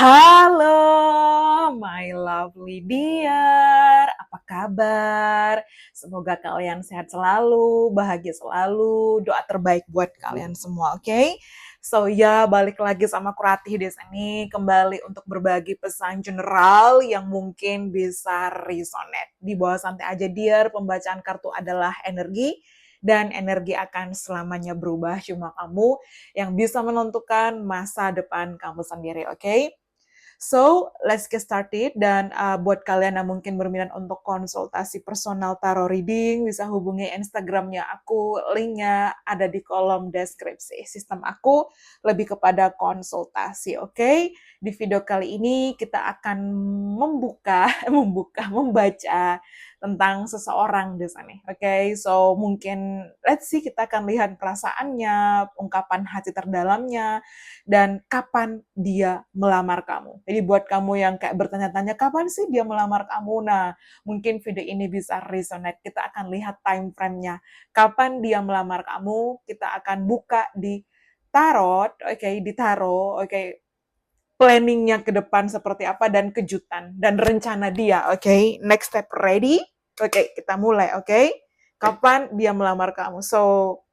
Halo, my lovely dear. Apa kabar? Semoga kalian sehat selalu, bahagia selalu. Doa terbaik buat kalian semua, oke? So ya, balik lagi sama aku Ratih di sini kembali untuk berbagi pesan general yang mungkin bisa resonate. Di bawah santai aja dear, pembacaan kartu adalah energi dan energi akan selamanya berubah. Cuma kamu yang bisa menentukan masa depan kamu sendiri, oke? So, let's get started. Dan buat kalian yang mungkin berminat untuk konsultasi personal tarot reading, bisa hubungi Instagramnya aku. Linknya ada di kolom deskripsi. Sistem aku lebih kepada konsultasi, oke? Di video kali ini kita akan membaca tentang seseorang di sini, oke? So, mungkin let's see, kita akan lihat perasaannya, ungkapan hati terdalamnya, dan kapan dia melamar kamu. Jadi buat kamu yang kayak bertanya-tanya, kapan sih dia melamar kamu? Nah, mungkin video ini bisa resonate. Kita akan lihat time frame-nya. Kapan dia melamar kamu, kita akan buka di tarot, oke, di tarot, oke, planningnya ke depan seperti apa, dan kejutan, dan rencana dia, oke. Next step, ready? Oke, kita mulai, oke. Kapan dia melamar kamu? So,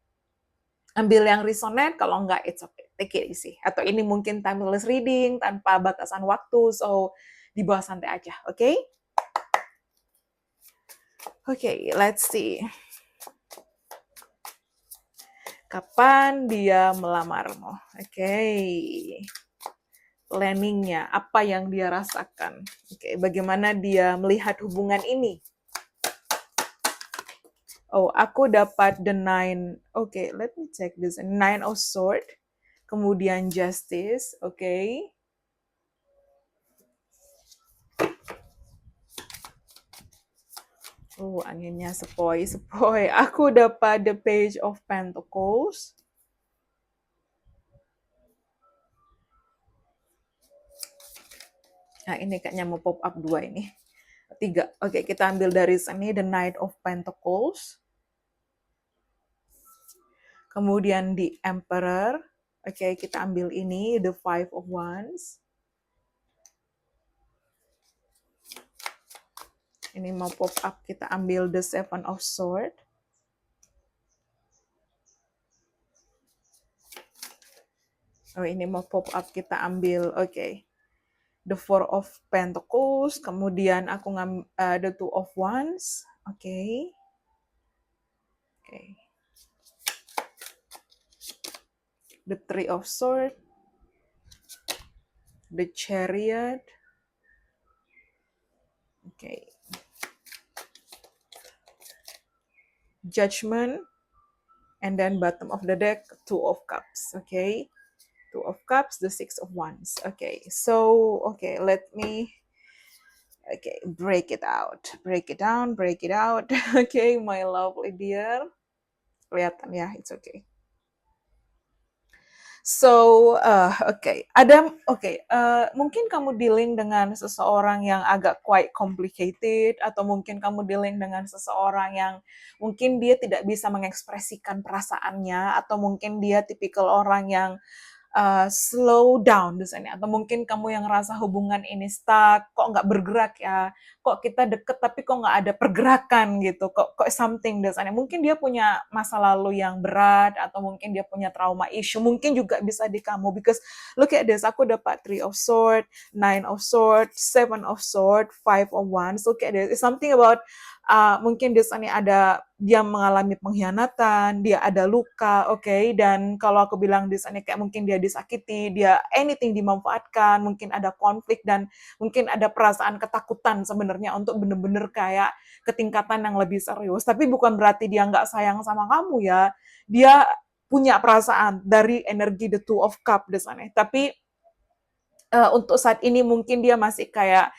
ambil yang resonate, kalau enggak, it's okay, take it easy. Atau ini mungkin timeless reading, tanpa batasan waktu, so di bawah santai aja, oke? Oke, let's see. Kapan dia melamarmu? Oke. Planningnya, apa yang dia rasakan? Oke, bagaimana dia melihat hubungan ini? Oh, aku dapat the nine. Oke, let me check this. Nine of Swords. Kemudian Justice. Oke. Oh, anginnya sepoi-sepoi. Aku dapat the Page of Pentacles. Nah, ini kayaknya mau pop up 2 ini. 3. Oke, kita ambil dari sini the Knight of Pentacles. Kemudian the Emperor. Oke, kita ambil ini the Five of Wands. Ini mau pop up, kita ambil the Seven of Swords. Oh, ini mau pop up, kita ambil, oke, the Four of Pentacles, kemudian aku ngambil the Two of Wands, oke. The Three of Swords, the Chariot, oke. Judgment, and then bottom of the deck, Two of Cups, okay. Two of Cups, the Six of Wands, okay. So, okay, let me, okay, break it out, break it down, break it out. Okay, my lovely dear. Kelihatan ya, it's okay. So, mungkin kamu dealing dengan seseorang yang agak quite complicated, atau mungkin kamu dealing dengan seseorang yang mungkin dia tidak bisa mengekspresikan perasaannya, atau mungkin dia tipikal orang yang slow down di sini, atau mungkin kamu yang ngerasa hubungan ini stuck, kok nggak bergerak ya, kok kita deket tapi kok nggak ada pergerakan gitu, kok something di sana. Mungkin dia punya masa lalu yang berat, atau mungkin dia punya trauma issue, mungkin juga bisa di kamu, because look at this, aku dapat Three of Swords, Nine of Swords, Seven of Swords, Five of Wands. Look at this, it's something about mungkin di sana ada dia mengalami pengkhianatan, dia ada luka, oke, dan kalau aku bilang di sana kayak mungkin dia disakiti, dia anything dimanfaatkan, mungkin ada konflik, dan mungkin ada perasaan ketakutan sebenarnya untuk bener-bener kayak ketingkatan yang lebih serius. Tapi bukan berarti dia nggak sayang sama kamu ya, dia punya perasaan dari energi the Two of Cup di sana. Tapi untuk saat ini mungkin dia masih kayak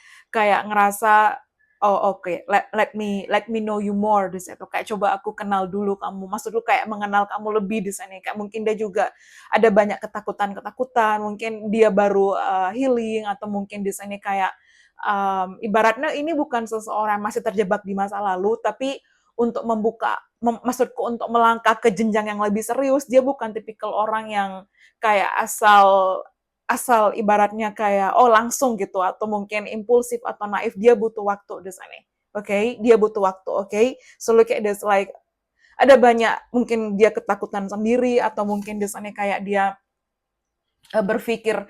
ngerasa, oh oke, let me know you more di situ, kayak coba aku kenal dulu kamu, maksudku kayak mengenal kamu lebih di sana. Kayak mungkin dia juga ada banyak ketakutan, mungkin dia baru healing, atau mungkin di sana kayak ibaratnya ini bukan seseorang masih terjebak di masa lalu, tapi untuk maksudku untuk melangkah ke jenjang yang lebih serius. Dia bukan tipikal orang yang kayak asal asal ibaratnya kayak oh langsung gitu atau mungkin impulsif atau naif, dia butuh waktu di sana. Oke, dia butuh waktu. Oke, so look at this like ada banyak mungkin dia ketakutan sendiri atau mungkin di sana kayak dia berpikir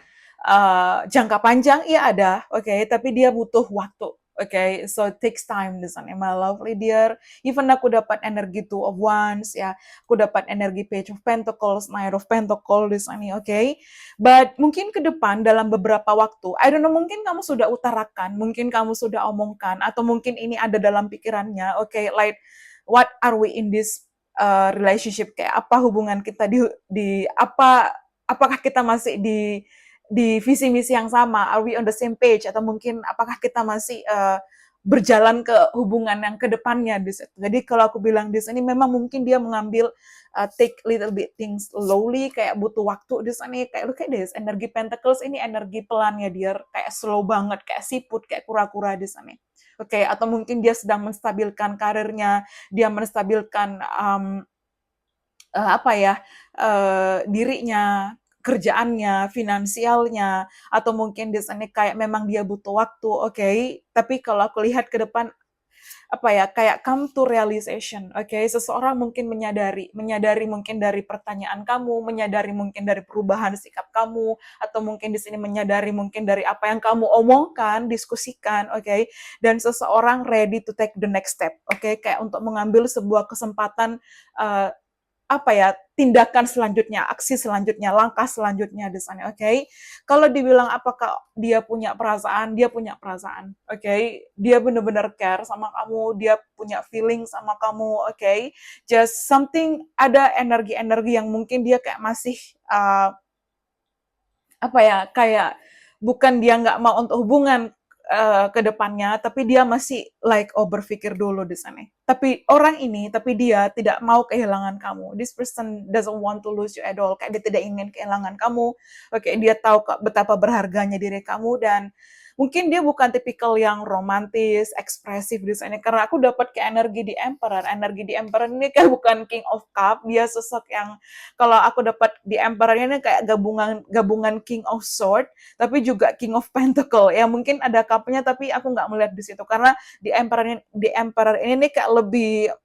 jangka panjang, iya ada, oke, tapi dia butuh waktu, oke, so it takes time di sana, my lovely dear. Even aku dapat energi Two of Wands, ya, aku dapat energi Page of Pentacles, Knight of Pentacles di sana, oke. But mungkin ke depan dalam beberapa waktu, I don't know, mungkin kamu sudah utarakan, mungkin kamu sudah omongkan, atau mungkin ini ada dalam pikirannya, oke, like what are we in this relationship, kayak apa hubungan kita di apa, apakah kita masih di visi misi yang sama, are we on the same page, atau mungkin apakah kita masih berjalan ke hubungan yang kedepannya di situ. Jadi kalau aku bilang di sini memang mungkin dia mengambil take little bit things slowly, kayak butuh waktu di sini, kayak look at this, energi Pentacles ini energi pelannya dia, kayak slow banget, kayak siput, kayak kura-kura di sini. Oke, atau mungkin dia sedang menstabilkan karirnya, dia menstabilkan apa ya, dirinya, kerjaannya, finansialnya, atau mungkin di sana kayak memang dia butuh waktu, oke. Tapi kalau aku lihat ke depan, apa ya, kayak come to realization, oke. Seseorang mungkin menyadari mungkin dari pertanyaan kamu, menyadari mungkin dari perubahan sikap kamu, atau mungkin di sini menyadari mungkin dari apa yang kamu omongkan, diskusikan, oke. Dan seseorang ready to take the next step, oke. Kayak untuk mengambil sebuah kesempatan apa ya, tindakan selanjutnya, aksi selanjutnya, langkah selanjutnya di sana, oke. Kalau dibilang apakah dia punya perasaan, dia punya perasaan, oke. Dia benar-benar care sama kamu, dia punya feeling sama kamu, oke. Just something, ada energi-energi yang mungkin dia kayak masih apa ya, kayak bukan dia nggak mau untuk hubungan ke depannya, tapi dia masih like oh berpikir dulu di sana. Tapi orang ini, tapi dia tidak mau kehilangan kamu. This person doesn't want to lose you at all. Kayak dia tidak ingin kehilangan kamu. Oke, dia tahu betapa berharganya diri kamu, dan mungkin dia bukan tipikal yang romantis, ekspresif di sana. Karena aku dapat kayak energi di Emperor. Energi di Emperor ini kayak bukan King of Cup, dia sosok yang kalau aku dapat di Emperor ini kayak gabungan gabungan King of Sword tapi juga King of Pentacle, ya mungkin ada cup-nya tapi aku nggak melihat di situ karena di Emperor ini nih kayak lebih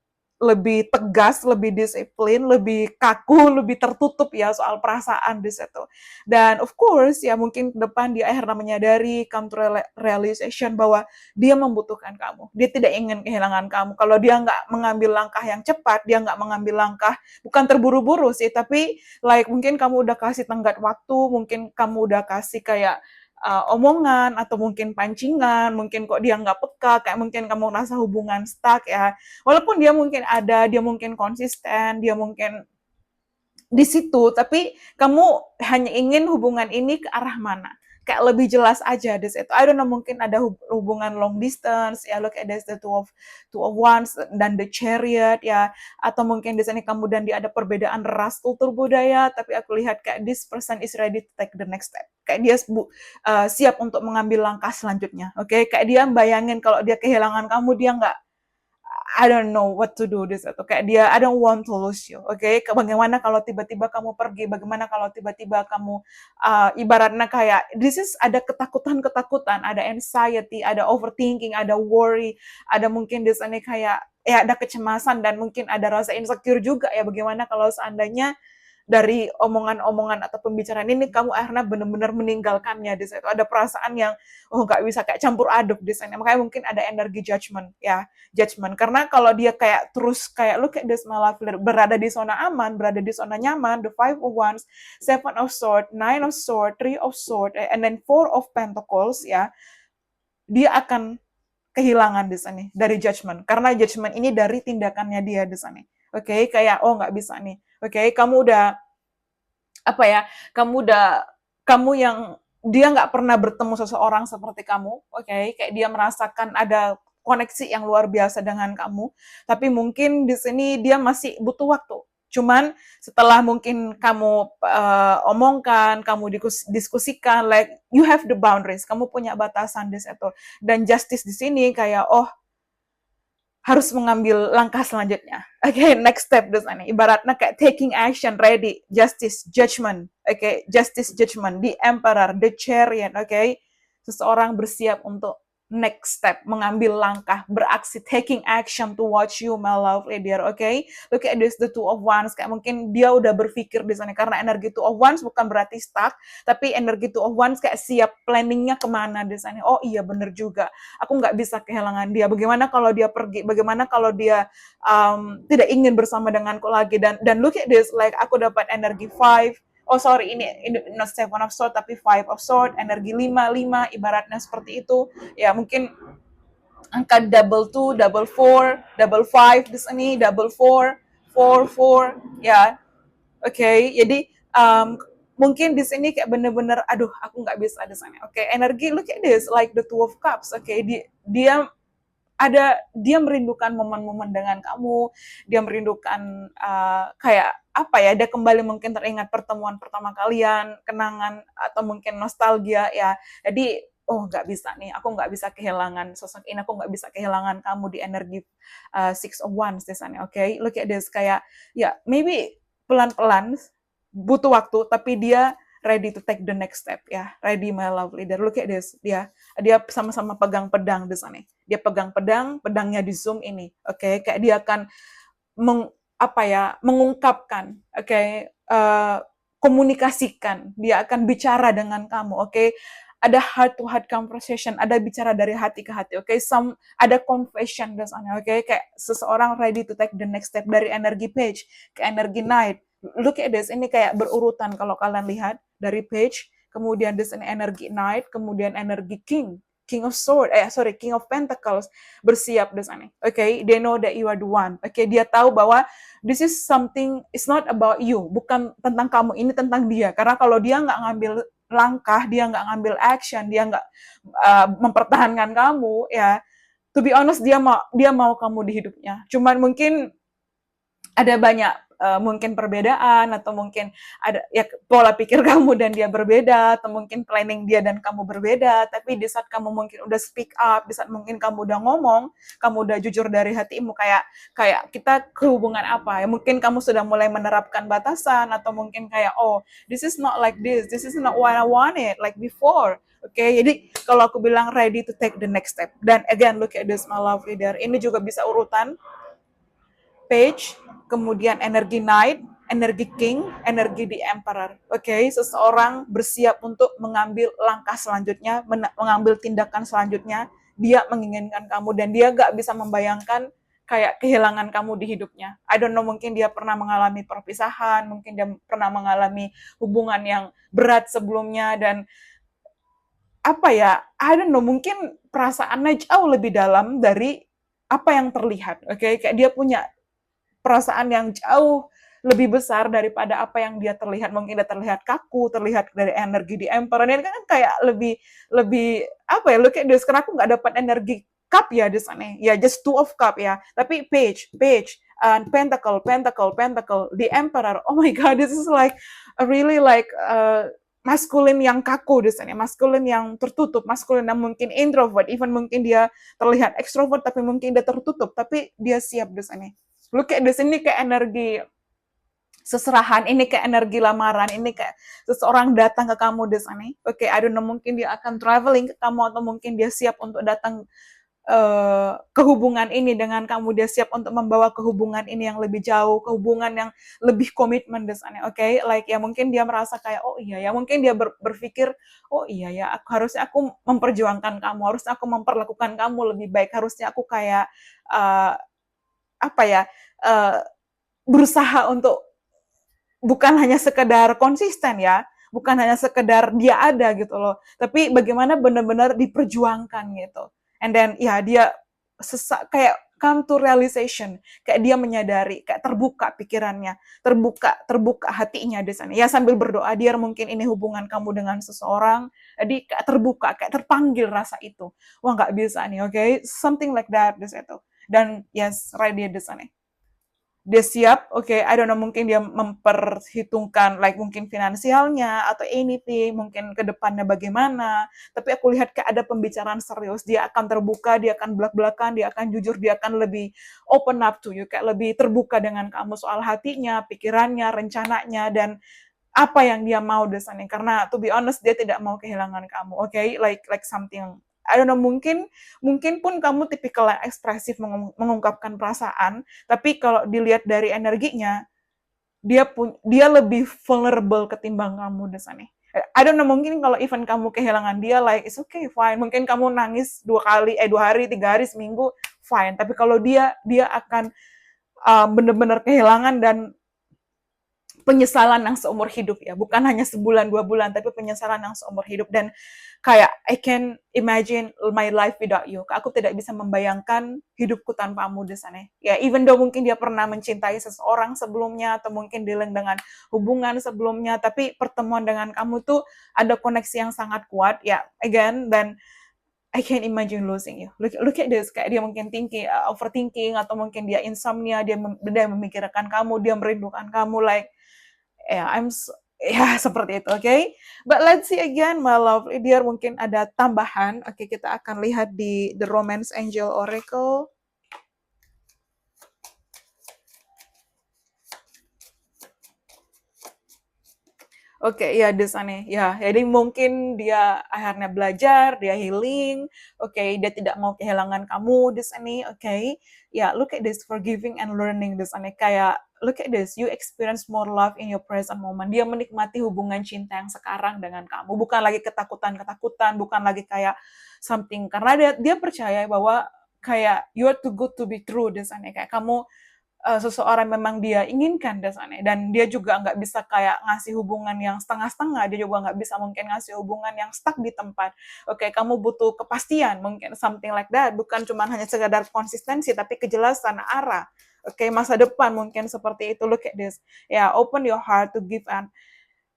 lebih tegas, lebih disiplin, lebih kaku, lebih tertutup ya soal perasaan di situ. Dan of course ya mungkin ke depan dia akhirnya menyadari, come to realization bahwa dia membutuhkan kamu. Dia tidak ingin kehilangan kamu. Kalau dia nggak mengambil langkah yang cepat, dia nggak mengambil langkah, bukan terburu-buru sih, tapi like mungkin kamu udah kasih tenggat waktu, mungkin kamu udah kasih kayak omongan atau mungkin pancingan, mungkin kok dia nggak peka, kayak mungkin kamu rasa hubungan stuck ya. Walaupun dia mungkin ada, dia mungkin konsisten, dia mungkin di situ, tapi kamu hanya ingin hubungan ini ke arah mana? Kayak lebih jelas aja di situ. I don't know, mungkin ada hubungan long distance, ya look at this, the two of wands dan the chariot ya, atau mungkin di sini kamu dan dia ada perbedaan ras, kultur, budaya, tapi aku lihat kayak this person is ready to take the next step. Kayak dia siap untuk mengambil langkah selanjutnya. Oke, kayak dia bayangin kalau dia kehilangan kamu, dia nggak I don't know what to do this atau kayak dia I don't want to lose you, oke? Bagaimana kalau tiba-tiba kamu pergi? Bagaimana kalau tiba-tiba kamu ibaratnya kayak this is ada ketakutan-ketakutan, ada anxiety, ada overthinking, ada worry, ada mungkin di sana kayak ya ada kecemasan dan mungkin ada rasa insecure juga ya. Bagaimana kalau seandainya dari omongan-omongan atau pembicaraan ini kamu akhirnya benar-benar meninggalkannya di situ. Ada perasaan yang oh nggak bisa kayak campur aduk di sana. Makanya mungkin ada energi judgment ya, judgment. Karena kalau dia kayak terus kayak look at this my love, berada di zona aman, berada di zona nyaman, the five of wands, seven of sword, nine of sword, three of sword, and then four of pentacles ya, dia akan kehilangan di sana dari judgment. Karena judgment ini dari tindakannya dia di sana. Oke, kayak oh nggak bisa nih. Oke, kamu udah apa ya? Kamu yang dia nggak pernah bertemu seseorang seperti kamu, oke? Kayak dia merasakan ada koneksi yang luar biasa dengan kamu, tapi mungkin di sini dia masih butuh waktu. Cuman setelah mungkin kamu omongkan, kamu diskusikan, like you have the boundaries, kamu punya batasan di situ. Dan justice di sini kayak oh harus mengambil langkah selanjutnya. Oke, next step di sana. Ibaratnya kayak taking action, ready, justice, judgment. Oke, justice, judgment. The emperor, the chariot. Oke, seseorang bersiap untuk next step, mengambil langkah, beraksi, taking action towards you, my lovely dear. Oke, look at this, the two of wands. Kayak mungkin dia udah berpikir di sana, karena energi two of wands bukan berarti stuck, tapi energi two of wands kayak siap planningnya kemana di sana. Oh iya, bener juga, aku nggak bisa kehilangan dia. Bagaimana kalau dia pergi? Bagaimana kalau dia tidak ingin bersama denganku lagi? Dan look at this, like aku dapat energi five. Oh sorry, ini not seven of sword tapi five of sword, energi lima lima, ibaratnya seperti itu. Ya mungkin angka double two, double four, double five di sini, double four, four four, ya. Oke, jadi mungkin di sini kayak bener-bener, aduh, aku nggak bisa di sana. Oke, energi, look at this, like the two of cups. Oke, dia merindukan momen-momen dengan kamu, dia merindukan kayak apa ya, dia kembali mungkin teringat pertemuan pertama kalian, kenangan atau mungkin nostalgia ya. Jadi oh nggak bisa nih, aku nggak bisa kehilangan sosok ini, aku nggak bisa kehilangan kamu di energi six of wands di sana. Oke, look at this, kayak ya maybe pelan-pelan butuh waktu, tapi dia ready to take the next step ya. Ready, my love leader. Look at this, dia sama-sama pegang pedang di sana. Dia pegang pedang, pedangnya di zoom ini. Oke, kayak dia akan mengungkapkan, komunikasikan. Dia akan bicara dengan kamu. Oke, ada heart to heart conversation, ada bicara dari hati ke hati. Oke, ada confession di sana. Oke, kayak seseorang ready to take the next step dari energi page ke energi knight. Look at this, ini kayak berurutan kalau kalian lihat dari page, kemudian di sini energi knight, kemudian energi king. King of Sword, King of Pentacles bersiap di sana. Okay, they know that you are the one. Okay, dia tahu bahwa this is something, it's not about you, bukan tentang kamu, ini tentang dia. Karena kalau dia nggak ngambil langkah, dia nggak ngambil action, dia nggak mempertahankan kamu, ya, to be honest, dia mau kamu di hidupnya. Cuman mungkin ada banyak mungkin perbedaan, atau mungkin ada ya pola pikir kamu dan dia berbeda, atau mungkin planning dia dan kamu berbeda. Tapi di saat kamu mungkin udah speak up, di saat mungkin kamu udah ngomong, kamu udah jujur dari hatimu, kayak kita kehubungan apa ya, mungkin kamu sudah mulai menerapkan batasan, atau mungkin kayak, oh this is not like this is not what I wanted like before. Oke, jadi kalau aku bilang ready to take the next step. Dan again, look at this, my love leader. Ini juga bisa urutan page, kemudian energi knight, energi king, energi the emperor. Oke, seseorang bersiap untuk mengambil langkah selanjutnya, mengambil tindakan selanjutnya. Dia menginginkan kamu dan dia gak bisa membayangkan kayak kehilangan kamu di hidupnya. I don't know, mungkin dia pernah mengalami perpisahan, mungkin dia pernah mengalami hubungan yang berat sebelumnya, dan apa ya, I don't know, mungkin perasaannya jauh lebih dalam dari apa yang terlihat. Oke, kayak dia punya perasaan yang jauh lebih besar daripada apa yang dia terlihat. Mungkin dia terlihat kaku, terlihat dari energi di emperor. Ini kan kayak lebih lebih apa ya? Look at this. Karena aku nggak dapat energi cup ya di sana. Ya just two of cup ya. Tapi page, pentacle, pentacle, pentacle, the emperor. Oh my god, this is like really like maskulin yang kaku di sana, maskulin yang tertutup, maskulin yang mungkin introvert, even mungkin dia terlihat ekstrovert tapi mungkin dia tertutup, tapi dia siap di sana. Lu kayak di sini kayak energi seserahan, ini kayak energi lamaran, ini kayak seseorang datang ke kamu di sana. Oke, I don't know, mungkin dia akan traveling ke kamu, atau mungkin dia siap untuk datang ke hubungan ini dengan kamu, dia siap untuk membawa ke hubungan ini yang lebih jauh, ke hubungan yang lebih komitmen di sana. Oke, like ya mungkin dia merasa kayak, oh iya ya, mungkin dia berpikir, oh iya ya, harusnya aku memperjuangkan kamu, harusnya aku memperlakukan kamu lebih baik, harusnya aku kayak apa ya, berusaha untuk bukan hanya sekedar konsisten ya, bukan hanya sekedar dia ada gitu loh, tapi bagaimana benar-benar diperjuangkan gitu. And then ya dia kayak come to realization, kayak dia menyadari, kayak terbuka pikirannya, terbuka hatinya di sana. Ya sambil berdoa, dia mungkin ini hubungan kamu dengan seseorang, jadi kayak terbuka, kayak terpanggil rasa itu. Wah nggak bisa nih, oke, something like that di situ. Dan yes, right dia di sana. dia siap, oke, I don't know, mungkin dia memperhitungkan like mungkin finansialnya atau anything, mungkin ke depannya bagaimana, tapi aku lihat kayak ada pembicaraan serius, dia akan terbuka, dia akan belak-belakan, dia akan jujur, dia akan lebih open up to you, kayak lebih terbuka dengan kamu soal hatinya, pikirannya, rencananya, dan apa yang dia mau desanya. Karena to be honest, dia tidak mau kehilangan kamu, oke? Like something, I don't know, mungkin mungkin pun kamu tipikal yang ekspresif mengungkapkan perasaan, tapi kalau dilihat dari energinya, dia lebih vulnerable ketimbang kamu desanya. I don't know, mungkin kalau even kamu kehilangan dia, like it's okay, fine. Mungkin kamu nangis 2 kali, 2 hari, 3 hari, seminggu, fine. Tapi kalau dia akan benar-benar kehilangan dan penyesalan yang seumur hidup ya, bukan hanya sebulan 2 bulan, tapi penyesalan yang seumur hidup. Dan kayak I can imagine my life without you. Aku tidak bisa membayangkan hidupku tanpamu di sana. Ya, even though mungkin dia pernah mencintai seseorang sebelumnya atau mungkin dealing dengan hubungan sebelumnya, tapi pertemuan dengan kamu tuh ada koneksi yang sangat kuat ya. Again, dan I can imagine losing you. Look at this, kayak dia mungkin overthinking, atau mungkin dia insomnia, dia memikirkan kamu, dia merindukan kamu, like ya ya seperti itu, oke? But let's see again, my lovely dear, mungkin ada tambahan. Oke, kita akan lihat di The Romance Angel Oracle. Oke, ya di sana ya. Jadi mungkin dia akhirnya belajar, dia healing. Oke, dia tidak mau kehilangan kamu di sini. Oke, ya, look at this, forgiving and learning di sana. Kayak look at this, you experience more love in your present moment. Dia menikmati hubungan cinta yang sekarang dengan kamu, bukan lagi ketakutan-ketakutan, bukan lagi kayak something, karena dia percaya bahwa kayak you are too good to be true di sana. Kayak kamu seseorang memang dia inginkan dasarnya, dan dia juga nggak bisa kayak ngasih hubungan yang setengah-setengah, dia juga nggak bisa mungkin ngasih hubungan yang stuck di tempat. Oke, kamu butuh kepastian, mungkin something like that, bukan cuma hanya sekedar konsistensi, tapi kejelasan arah. Oke, masa depan mungkin seperti itu. Look at this. Ya, yeah, open your heart to give and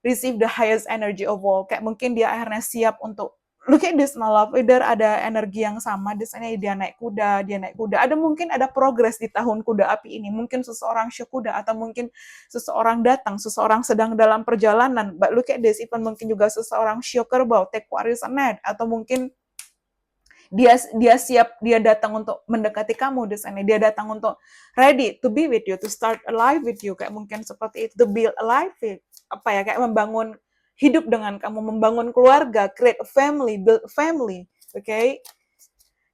receive the highest energy of all. Kayak mungkin dia akhirnya siap untuk look at this, my love leader, ada energi yang sama di sana. Dia naik kuda, ada mungkin ada progres di tahun kuda api ini, mungkin seseorang show kuda, atau mungkin seseorang datang, seseorang sedang dalam perjalanan. But look at this, even mungkin juga seseorang show kerbau, take warriors net, atau mungkin dia siap, dia datang untuk mendekati kamu di sana, dia datang untuk ready to be with you, to start a life with you, kayak mungkin seperti itu, to build a life with, apa ya, kayak membangun hidup dengan kamu, membangun keluarga, create a family, build a family, okay?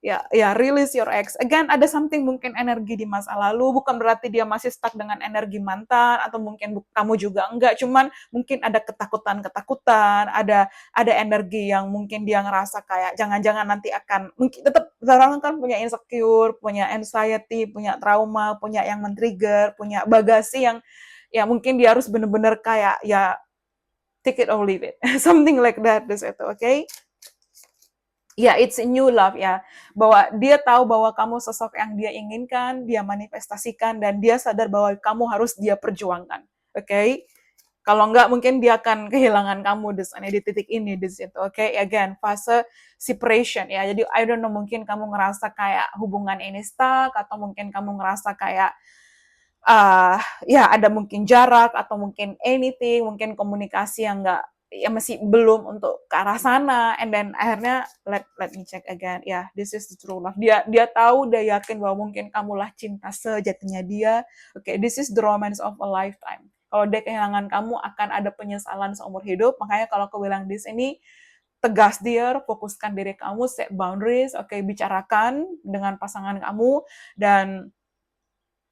Ya, release your ex. Again, ada something mungkin energi di masa lalu, bukan berarti dia masih stuck dengan energi mantan, atau mungkin kamu juga enggak, cuman mungkin ada ketakutan-ketakutan, ada energi yang mungkin dia ngerasa kayak jangan-jangan nanti akan, mungkin tetap orang kan punya insecure, punya anxiety, punya trauma, punya yang men-trigger, punya bagasi yang ya mungkin dia harus benar-benar kayak ya take it or leave it. Something like that, this itu, okay? Ya, it's a new love ya. Bahwa dia tahu bahwa kamu sosok yang dia inginkan, dia manifestasikan, dan dia sadar bahwa kamu harus dia perjuangkan. Oke? Okay? Kalau enggak, mungkin dia akan kehilangan kamu di titik ini, di situ. Oke? Okay? Again, fase separation ya. Jadi, I don't know, mungkin kamu ngerasa kayak hubungan ini stuck, atau mungkin kamu ngerasa kayak ya ada mungkin jarak, atau mungkin anything, mungkin komunikasi yang enggak, ya masih belum untuk ke arah sana, and then akhirnya let me check again, ya, yeah, this is the true love. Dia tahu, dia yakin bahwa mungkin kamulah cinta sejatinya dia. Oke, this is the romance of a lifetime. Kalau dia kehilangan kamu, akan ada penyesalan seumur hidup. Makanya kalau aku bilang di sini, tegas dear, fokuskan diri kamu, set boundaries, oke, bicarakan dengan pasangan kamu, dan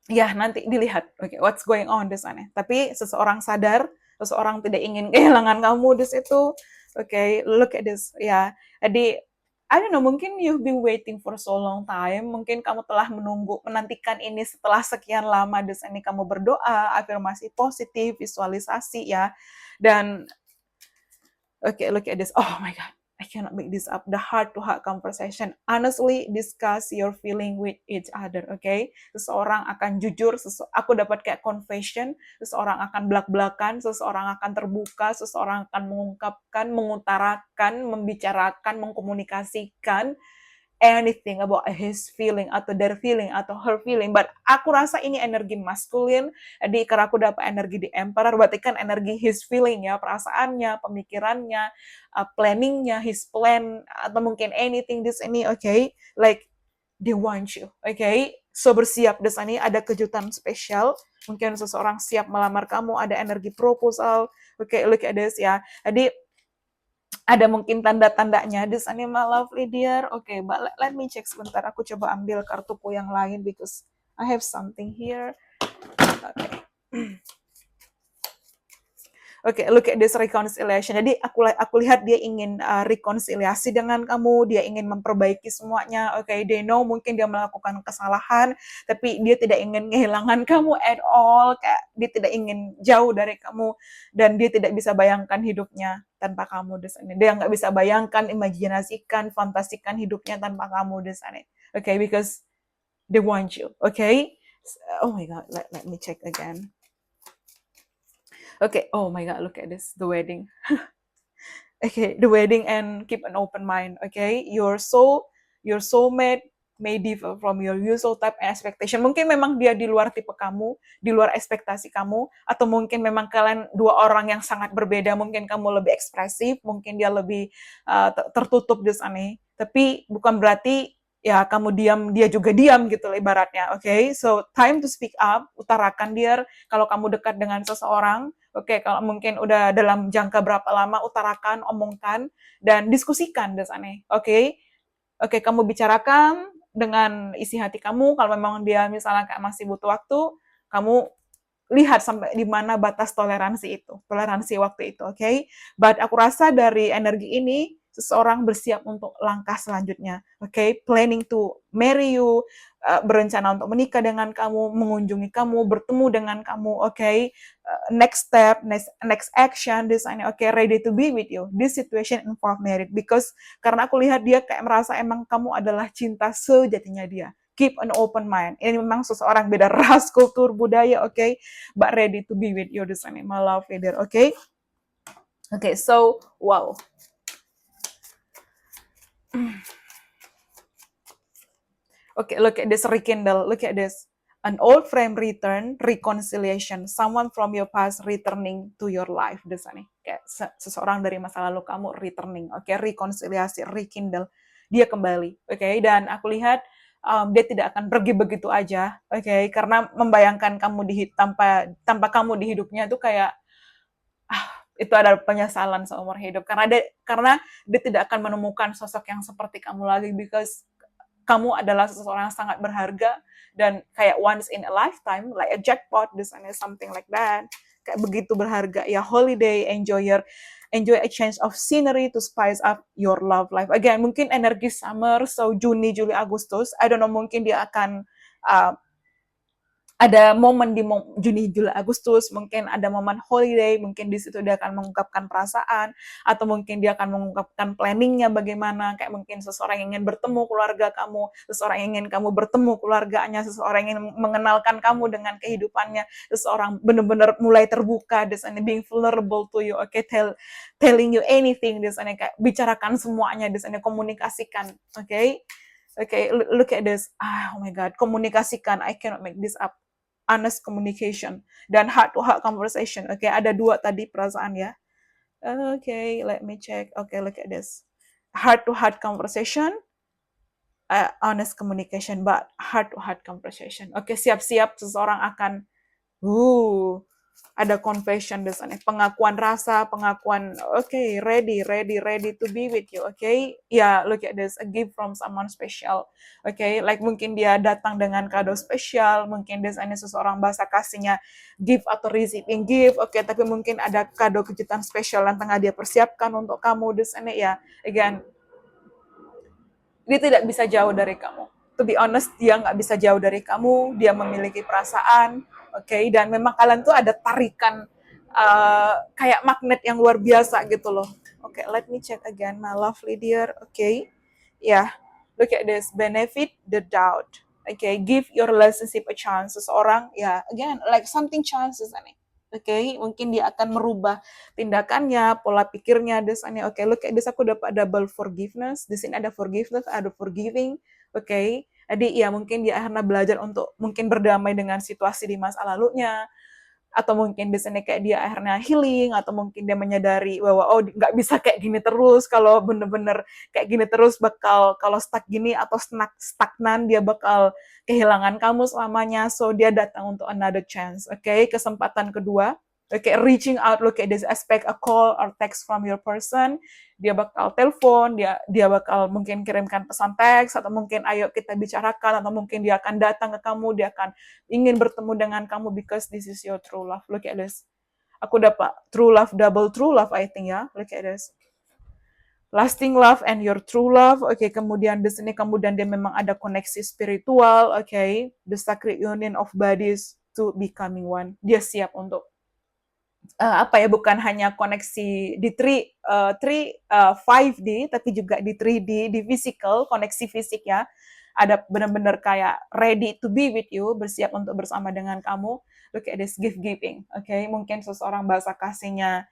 ya nanti dilihat, oke, what's going on di sana. Tapi seseorang sadar, seseorang tidak ingin kehilangan kamu di situ. Oke, look at this. Ya, jadi I don't know, mungkin you've been waiting for so long time. Mungkin kamu telah menantikan ini setelah sekian lama. Di sini kamu berdoa, afirmasi positif, visualisasi ya. Dan oke, look at this. Oh my God, I cannot make this up. The heart-to-heart conversation. Honestly, discuss your feeling with each other, okay? Seseorang akan jujur, aku dapat kayak confession, seseorang akan belak-belakan, seseorang akan terbuka, seseorang akan mengungkapkan, mengutarakan, membicarakan, mengkomunikasikan, anything about his feeling atau their feeling atau her feeling, but aku rasa ini energi maskulin. Jadi karena aku dapat energi di emperor, berarti kan energi his feeling ya, perasaannya, pemikirannya, planningnya, his plan, atau mungkin anything di sini, okay? Like they want you, okay? So bersiap di sini, ada kejutan spesial. Mungkin seseorang siap melamar kamu, ada energi proposal. Okay, look at this ya. Jadi ada mungkin tanda-tandanya di sana, my lovely dear. Okay, but let me check sebentar. Aku coba ambil kartuku yang lain because I have something here. Okay. Oke, look at this reconciliation. Jadi aku lihat dia ingin rekonsiliasi dengan kamu, dia ingin memperbaiki semuanya. Oke, they know mungkin dia melakukan kesalahan, tapi dia tidak ingin kehilangan kamu at all. Kayak dia tidak ingin jauh dari kamu, dan dia tidak bisa bayangkan hidupnya tanpa kamu di sana. Dia nggak bisa bayangkan, imajinasikan, fantasikan hidupnya tanpa kamu di sana. Oke, because they want you. Okay? Oh my God, let me check again. Okay, oh my God, look at this, the wedding. Okay, the wedding, and keep an open mind, okay? Your soulmate may differ from your usual type and expectation. Mungkin memang dia di luar tipe kamu, di luar ekspektasi kamu, atau mungkin memang kalian dua orang yang sangat berbeda. Mungkin kamu lebih ekspresif, mungkin dia lebih tertutup di sana. Tapi bukan berarti ya kamu diam, dia juga diam gitu lah ibaratnya, okay? So, time to speak up, utarakan dia kalau kamu dekat dengan seseorang. Oke, kalau mungkin udah dalam jangka berapa lama, utarakan, omongkan, dan diskusikan di sana. Oke, oke, kamu bicarakan dengan isi hati kamu. Kalau memang dia misalnya kayak masih butuh waktu, kamu lihat sampai di mana batas toleransi waktu itu, oke? But aku rasa dari energi ini, seseorang bersiap untuk langkah selanjutnya, oke? Planning to marry you, berencana untuk menikah dengan kamu, mengunjungi kamu, bertemu dengan kamu, oke? Next step, next action, this ini, oke? Ready to be with you. This situation involve marriage, because karena aku lihat dia kayak merasa emang kamu adalah cinta sejatinya dia. Keep an open mind. Ini memang seseorang beda ras, kultur, budaya, okay? But ready to be with you di sana, my love leader, okay? Okay, so, wow. Okay, look at this, rekindle, look at this. An old friend return, reconciliation. Someone from your past returning to your life di sana. Kayak seseorang dari masa lalu kamu returning, okay? Rekonsiliasi, rekindle. Dia kembali, okay? Dan aku lihat dia tidak akan pergi begitu aja, okay? Karena membayangkan kamu tanpa kamu di hidupnya itu kayak itu adalah penyesalan seumur hidup, karena dia tidak akan menemukan sosok yang seperti kamu lagi, because kamu adalah seseorang yang sangat berharga dan kayak once in a lifetime, like a jackpot, this and something like that. Kayak begitu berharga. Ya, holiday, enjoy a change of scenery to spice up your love life. Again, mungkin energi summer, so Juni, Juli, Agustus, I don't know, mungkin dia akan ada momen di Juni, Juli, Agustus, mungkin ada momen holiday, mungkin di situ dia akan mengungkapkan perasaan, atau mungkin dia akan mengungkapkan planningnya bagaimana, kayak mungkin seseorang yang ingin bertemu keluarga kamu, seseorang yang ingin kamu bertemu keluarganya, seseorang yang ingin mengenalkan kamu dengan kehidupannya, seseorang benar-benar mulai terbuka, di sana being vulnerable to you, okay, telling you anything, di sana kayak bicarakan semuanya, di sana komunikasikan, okay? Okay, look at this. Oh my God, komunikasikan. I cannot make this up. Honest communication dan heart-to-heart conversation. Okay, ada dua tadi perasaan ya. Okay, let me check. Okay, look at this. Heart-to-heart conversation, honest communication, but heart-to-heart conversation. Okay, siap-siap seseorang akan ada confession di sana, pengakuan rasa, pengakuan, okay, ready to be with you, okay? Yeah, look at this, a gift from someone special, okay? Like mungkin dia datang dengan kado spesial, mungkin di sana seseorang bahasa kasihnya gift atau receiving gift, okay? Tapi mungkin ada kado kejutan spesial yang tengah dia persiapkan untuk kamu di sana ya. Again, dia tidak bisa jauh dari kamu. To be honest, dia nggak bisa jauh dari kamu, dia memiliki perasaan, okay? Dan memang kalian tuh ada tarikan kayak magnet yang luar biasa gitu loh. Okay, let me check again, my lovely dear. Okay, yeah, look at this, benefit the doubt. Okay, give your relationship a chance. Seseorang, ya, again, like something chances, nih. Okay, mungkin dia akan merubah tindakannya, pola pikirnya, desanya. Okay, look at this, aku dapat double forgiveness. Di sini ada forgiveness, ada forgiving. Okay, jadi ya mungkin dia akhirnya belajar untuk mungkin berdamai dengan situasi di masa lalunya, atau mungkin di sini kayak dia akhirnya healing, atau mungkin dia menyadari bahwa oh nggak bisa kayak gini terus, kalau bener-bener kayak gini terus bakal, kalau stuck gini atau stagnan, dia bakal kehilangan kamu selamanya. So dia datang untuk another chance. Okay, kesempatan kedua. Okay, reaching out, look at this aspect, a call or text from your person. Dia bakal telepon, dia bakal mungkin kirimkan pesan teks, atau mungkin ayo kita bicarakan, atau mungkin dia akan datang ke kamu, dia akan ingin bertemu dengan kamu because this is your true love. Look at this. Aku dapat true love, double true love, I think ya. Look at this. Lasting love and your true love. Oke, kemudian di sini kemudian dia memang ada koneksi spiritual. Oke, the sacred union of bodies to becoming one. Dia siap untuk apa ya, bukan hanya koneksi di 5D, tapi juga di 3D, di physical, koneksi fisik ya. Ada benar-benar kayak ready to be with you, bersiap untuk bersama dengan kamu. Look at this gift giving, oke? Okay? Mungkin seseorang bahasa kasihnya,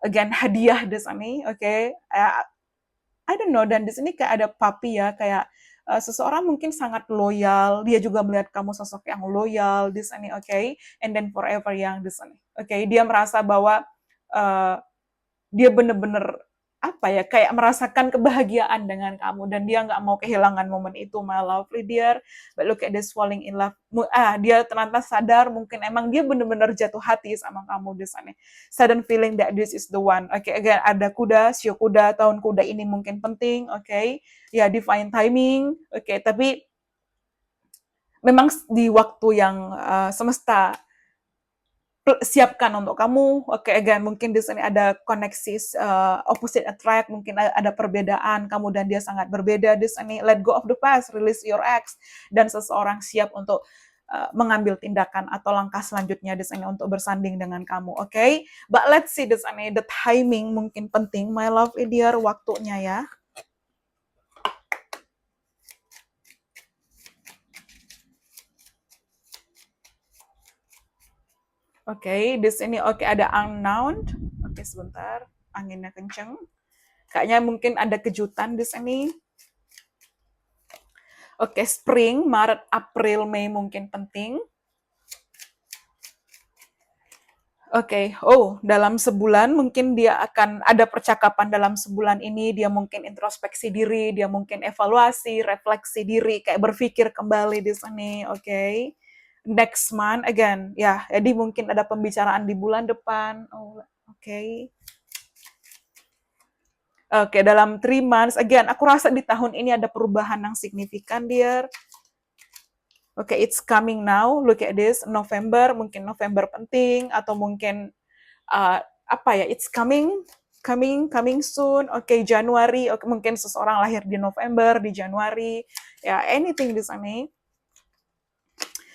again hadiah di sini, oke? Okay? I don't know, dan di sini kayak ada puppy ya, kayak seseorang mungkin sangat loyal, dia juga melihat kamu sosok yang loyal di sini, oke? Okay? And then forever yang di sini, oke? Okay? Dia merasa bahwa uh, dia bener-bener apa ya, kayak merasakan kebahagiaan dengan kamu, dan dia nggak mau kehilangan momen itu, my lovely dear. But look at this falling in love. Dia ternyata sadar mungkin emang dia bener-bener jatuh hati sama kamu di sana. Sudden feeling that this is the one. Oke, again ada kuda, sio kuda, tahun kuda ini mungkin penting, oke. Ya, divine timing, oke. Tapi memang di waktu yang semesta siapkan untuk kamu. Oke, again, mungkin di sini ada koneksi opposite attract, mungkin ada perbedaan kamu dan dia sangat berbeda di sini. Let go of the past, release your ex, dan seseorang siap untuk mengambil tindakan atau langkah selanjutnya di sini untuk bersanding dengan kamu. Oke, but let's see di sini the timing mungkin penting, my love dear, waktunya ya. Oke, di sini oke ada unknown. Oke, sebentar, anginnya kenceng. Kayaknya mungkin ada kejutan di sini. Oke, spring, Maret, April, Mei mungkin penting. Oke, dalam sebulan mungkin dia akan ada percakapan dalam sebulan ini, dia mungkin introspeksi diri, dia mungkin evaluasi, refleksi diri, kayak berpikir kembali di sini, oke. Next month, again, ya, jadi mungkin ada pembicaraan di bulan depan, oke. Oke, dalam 3 months, again, aku rasa di tahun ini ada perubahan yang signifikan, dear. Oke, it's coming now. Look at this. November, mungkin November penting, atau mungkin apa ya? It's coming soon. Oke, Januari. Oke, mungkin seseorang lahir di November, di Januari. Ya, anything di sana.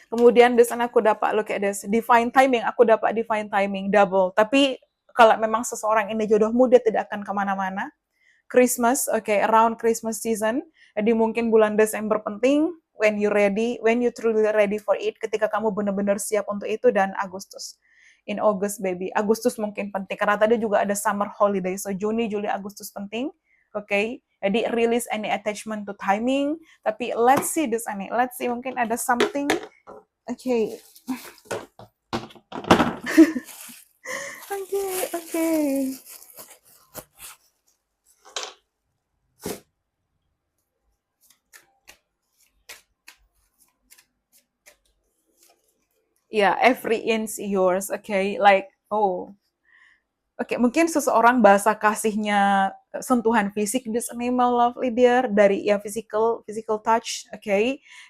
Kemudian di sana aku dapat look at this. Divine timing. Aku dapat divine timing double. Tapi kalau memang seseorang ini jodohmu, dia tidak akan kemana-mana. Christmas, around Christmas season. Jadi mungkin bulan Desember penting, when you truly ready for it, ketika kamu benar-benar siap untuk itu, dan Agustus. In August, baby. Agustus mungkin penting, karena tadi juga ada summer holiday, so Juni, Juli, Agustus penting. Oke, jadi release any attachment to timing, tapi let's see this, mungkin ada something, oke. Oke. Yeah, every inch yours, like, mungkin seseorang bahasa kasihnya sentuhan fisik, this animal lovely dear, dari ya physical touch,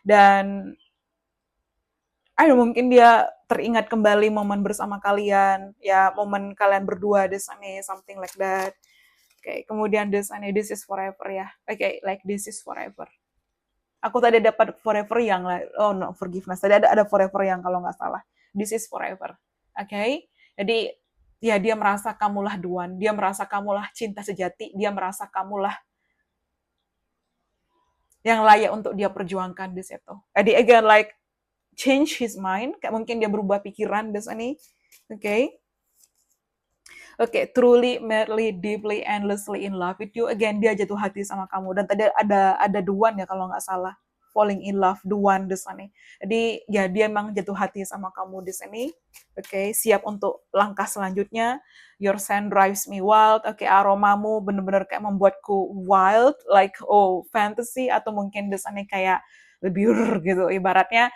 dan mungkin dia teringat kembali momen bersama kalian, ya momen kalian berdua di sana, something like that. Kemudian di sana this is forever ya, like this is forever. Aku tadi dapat forever yang, no, forgiveness. Tadi ada forever yang kalau nggak salah. This is forever. Jadi ya dia merasa kamulah the one, dia merasa kamulah cinta sejati, dia merasa kamulah yang layak untuk dia perjuangkan di situ. Jadi again like change his mind, kayak mungkin dia berubah pikiran di sini. Okay. Okay, truly, madly, deeply, endlessly in love with you. Again, dia jatuh hati sama kamu. Dan tadi ada the one ya kalau nggak salah. Falling in love, the one di sini. Jadi ya dia emang jatuh hati sama kamu di sini. Oke, siap untuk langkah selanjutnya. Your scent drives me wild. Oke, aromamu bener-bener kayak membuatku wild, like fantasy, atau mungkin di sini kayak lebih gitu. Ibaratnya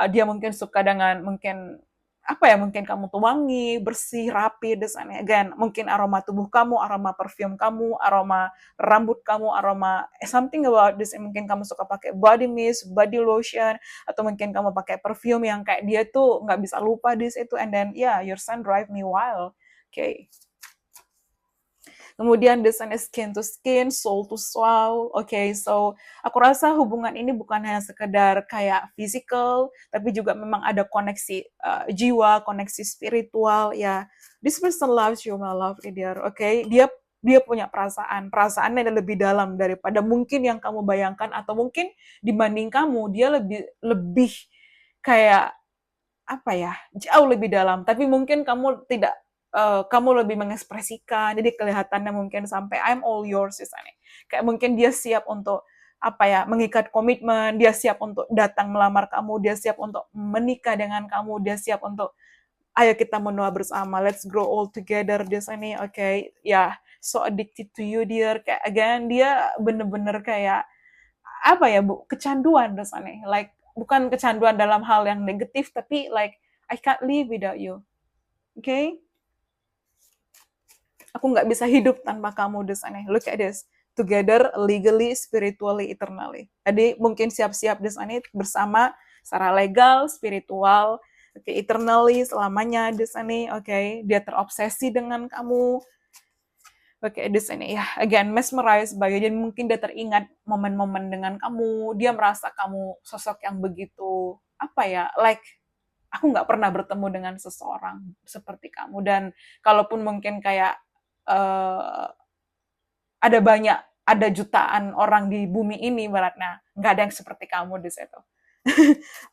dia mungkin suka dengan mungkin apa ya, mungkin kamu tuh wangi, bersih, rapi, desainnya. Again, mungkin aroma tubuh kamu, aroma perfume kamu, aroma rambut kamu, aroma something about this. Mungkin kamu suka pakai body mist, body lotion, atau mungkin kamu pakai perfume yang kayak dia tuh nggak bisa lupa di situ. And then, yeah, your scent drive me wild. Okay. Kemudian desainnya skin to skin, soul to soul. Okay, so aku rasa hubungan ini bukan hanya sekedar kayak physical, tapi juga memang ada koneksi jiwa, koneksi spiritual. Ya, this person loves you, my love, dear. Okay, dia punya perasaannya ada lebih dalam daripada mungkin yang kamu bayangkan, atau mungkin dibanding kamu dia lebih lebih kayak apa ya, jauh lebih dalam, tapi mungkin kamu tidak, kamu lebih mengekspresikan, jadi kelihatannya mungkin sampai I'm all yours misalnya. Kayak mungkin dia siap untuk apa ya, mengikat komitmen, dia siap untuk datang melamar kamu, dia siap untuk menikah dengan kamu, dia siap untuk ayo kita menua bersama, let's grow all together di sini, oke, ya, so addicted to you dear, kayak again dia bener-bener kayak apa ya Bu, kecanduan rasanya. Like bukan kecanduan dalam hal yang negatif, tapi like I can't live without you. Oke? Okay? Aku nggak bisa hidup tanpa kamu di sana. Look at this. Together, legally, spiritually, eternally. Jadi mungkin siap-siap di sana bersama secara legal, spiritual, okay, eternally, selamanya di sana. Oke, okay? Dia terobsesi dengan kamu. Oke, di sini ya, again, mesmerized by you. Jadi mungkin dia teringat momen-momen dengan kamu, dia merasa kamu sosok yang begitu, apa ya, like, aku nggak pernah bertemu dengan seseorang seperti kamu. Dan kalaupun mungkin kayak, ada jutaan orang di bumi ini, beratnya, nggak ada yang seperti kamu di situ.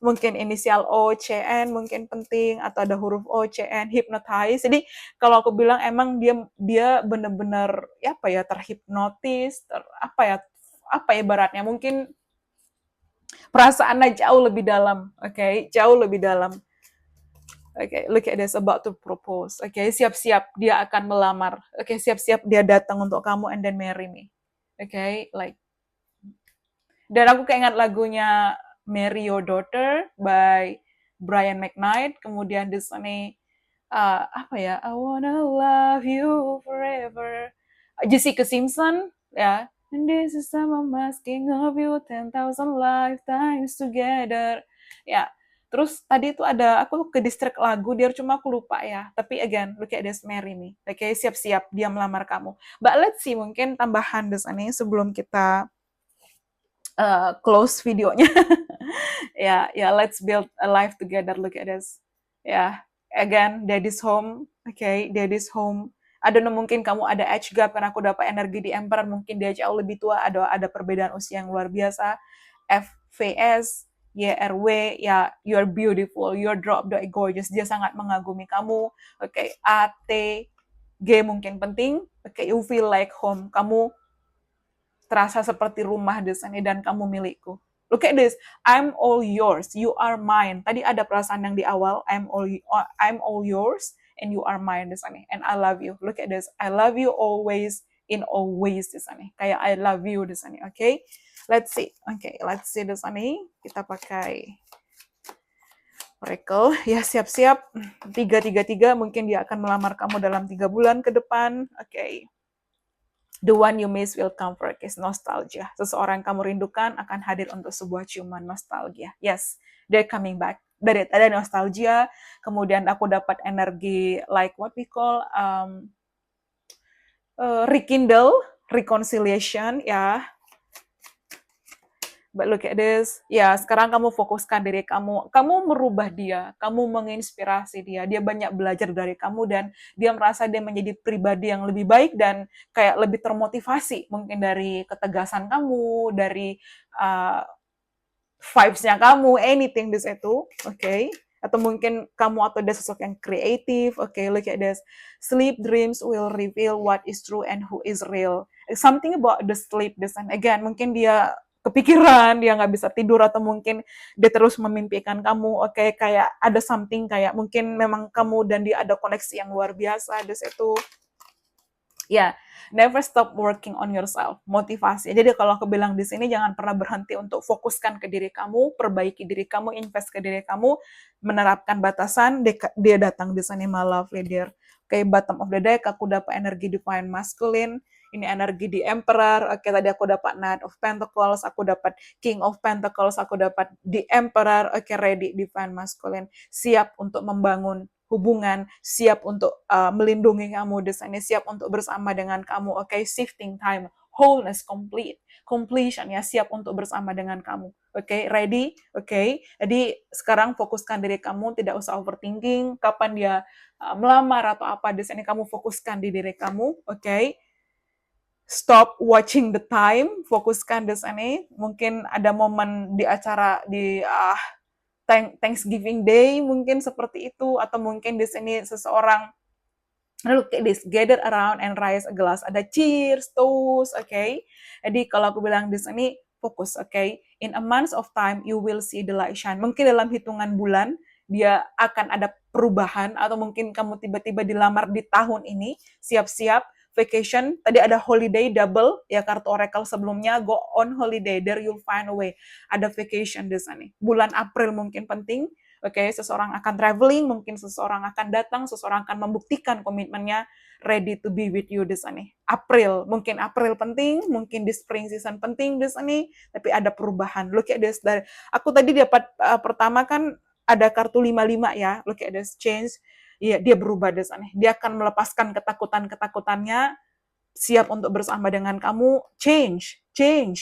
Mungkin inisial O, CN mungkin penting, atau ada huruf O, CN, hypnotize. Jadi kalau aku bilang emang dia benar-benar ya apa ya, terhipnotis, apa ya ibaratnya, mungkin perasaannya jauh lebih dalam, oke, jauh lebih dalam. Oke, look at this, about to propose. Oke, siap-siap dia akan melamar. Oke, siap-siap dia datang untuk kamu and then marry me. Oke, like, dan aku keinget lagunya Marry Your Daughter by Brian McKnight. Kemudian di sini apa ya, I wanna love you forever. Jessica Simpson ya. And this is time I'm asking of you 10,000 lifetimes together. Ya. Terus tadi itu ada aku ke distrik lagu dia, cuma aku lupa ya. Tapi again, look at this, marry me. Oke, siap-siap dia melamar kamu. But let's see, mungkin tambahan di sini sebelum kita close videonya. Ya, let's build a life together. Look at this. Ya, again, daddy's home. Okay, daddy's home. I don't know, mungkin kamu ada age gap karena aku dapat energi di Emperor, mungkin dia jauh lebih tua, ada perbedaan usia yang luar biasa. FVS, YRW, ya, you're beautiful, you're drop dead gorgeous. Dia sangat mengagumi kamu. Okay, AT, G mungkin penting. Okay, you feel like home. Kamu terasa seperti rumah di sini dan kamu milikku. Look at this, I'm all yours, you are mine. Tadi ada perasaan yang di awal, I'm all yours and you are mine di sini. And I love you. Look at this, I love you always in all ways di sini. Kayak I love you di sini, oke? Okay? Let's see. Oke, okay, let's see di sini. Kita pakai Oracle. Ya, siap-siap. 333 mungkin dia akan melamar kamu dalam 3 bulan ke depan. Oke. Okay. The one you miss will come for a kiss, nostalgia. Seseorang yang kamu rindukan akan hadir untuk sebuah ciuman, nostalgia. Yes, they're coming back. Dari ada nostalgia, kemudian aku dapat energi like what we call rekindle, reconciliation, ya. But look at this. Ya, sekarang kamu fokuskan diri kamu. Kamu merubah dia, kamu menginspirasi dia. Dia banyak belajar dari kamu dan dia merasa dia menjadi pribadi yang lebih baik dan kayak lebih termotivasi mungkin dari ketegasan kamu, dari vibes-nya kamu, anything di situ. Oke. atau mungkin kamu atau dia sosok yang kreatif. Okay, look at this. Sleep dreams will reveal what is true and who is real. Something about the sleep this, and again, mungkin dia kepikiran, dia nggak bisa tidur, atau mungkin dia terus memimpikan kamu. Oke, kayak ada something, kayak mungkin memang kamu dan dia ada koneksi yang luar biasa di situ. Ya, never stop working on yourself. Motivasi. Jadi kalau aku bilang di sini, jangan pernah berhenti untuk fokuskan ke diri kamu, perbaiki diri kamu, invest ke diri kamu, menerapkan batasan. Dia datang di sini, my lovely dear. Oke, bottom of the deck, aku dapat energi divine masculine. Ini energi di Emperor. Oke, tadi aku dapat Knight of Pentacles, aku dapat King of Pentacles, aku dapat di Emperor. Oke, ready divine masculine. Siap untuk membangun hubungan, siap untuk melindungi kamu di sini, siap untuk bersama dengan kamu. Oke, shifting time, wholeness, completion, ya, siap untuk bersama dengan kamu. Oke, ready? Oke, jadi sekarang fokuskan diri kamu, tidak usah overthinking kapan dia melamar atau apa. Di sini kamu fokuskan di diri kamu. Oke, stop watching the time, fokuskan di sini. Mungkin ada momen di acara di Thanksgiving Day, mungkin seperti itu, atau mungkin di sini seseorang, look at this, gather around and raise a glass. Ada cheers, toast, okay? Jadi kalau aku bilang di sini, fokus, okay? In a month of time, you will see the light shine. Mungkin dalam hitungan bulan, dia akan ada perubahan, atau mungkin kamu tiba-tiba dilamar di tahun ini, siap-siap, vacation, tadi ada holiday double, ya, kartu oracle sebelumnya, go on holiday, there you'll find a way. Ada vacation di sini. Bulan April mungkin penting, oke, seseorang akan traveling, mungkin seseorang akan datang, seseorang akan membuktikan komitmennya, ready to be with you di sini. April, mungkin April penting, mungkin di spring season penting di sini, tapi ada perubahan. Look at this. Aku tadi dapat pertama kan ada kartu 55 ya, look at this, change. Iya, dia berubah di sini. Dia akan melepaskan ketakutan-ketakutannya, siap untuk bersama dengan kamu, change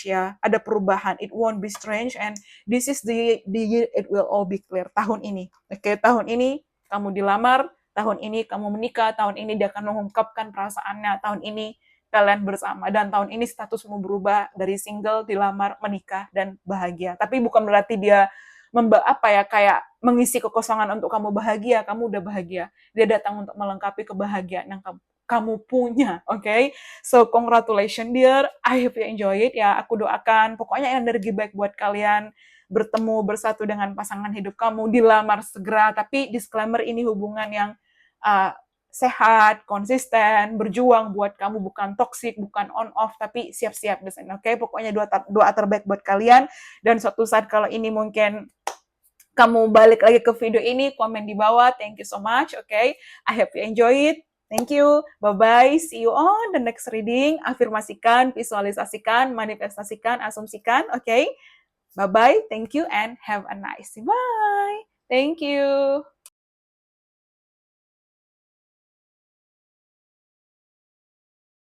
ya, ada perubahan, it won't be strange, and this is the year it will all be clear, tahun ini. Oke, tahun ini kamu dilamar, tahun ini kamu menikah, tahun ini dia akan mengungkapkan perasaannya, tahun ini kalian bersama, dan tahun ini statusmu berubah dari single, dilamar, menikah, dan bahagia. Tapi bukan berarti dia kayak mengisi kekosongan untuk kamu bahagia, kamu udah bahagia. Dia datang untuk melengkapi kebahagiaan yang kamu punya, okay? So, congratulations dear, I hope you enjoy it, ya. Aku doakan, pokoknya energi baik buat kalian, bertemu, bersatu dengan pasangan hidup kamu, dilamar segera, tapi disclaimer, ini hubungan yang sehat, konsisten, berjuang buat kamu, bukan toxic, bukan on-off, tapi siap-siap di sini, okay? Pokoknya doa terbaik buat kalian, dan suatu saat kalau ini mungkin kamu balik lagi ke video ini, komen di bawah, thank you so much, okay? I hope you enjoy it. Thank you. Bye-bye. See you on the next reading. Afirmasikan, visualisasikan, manifestasikan, asumsikan. Okay? Bye-bye. Thank you and have a nice day. Bye. Thank you.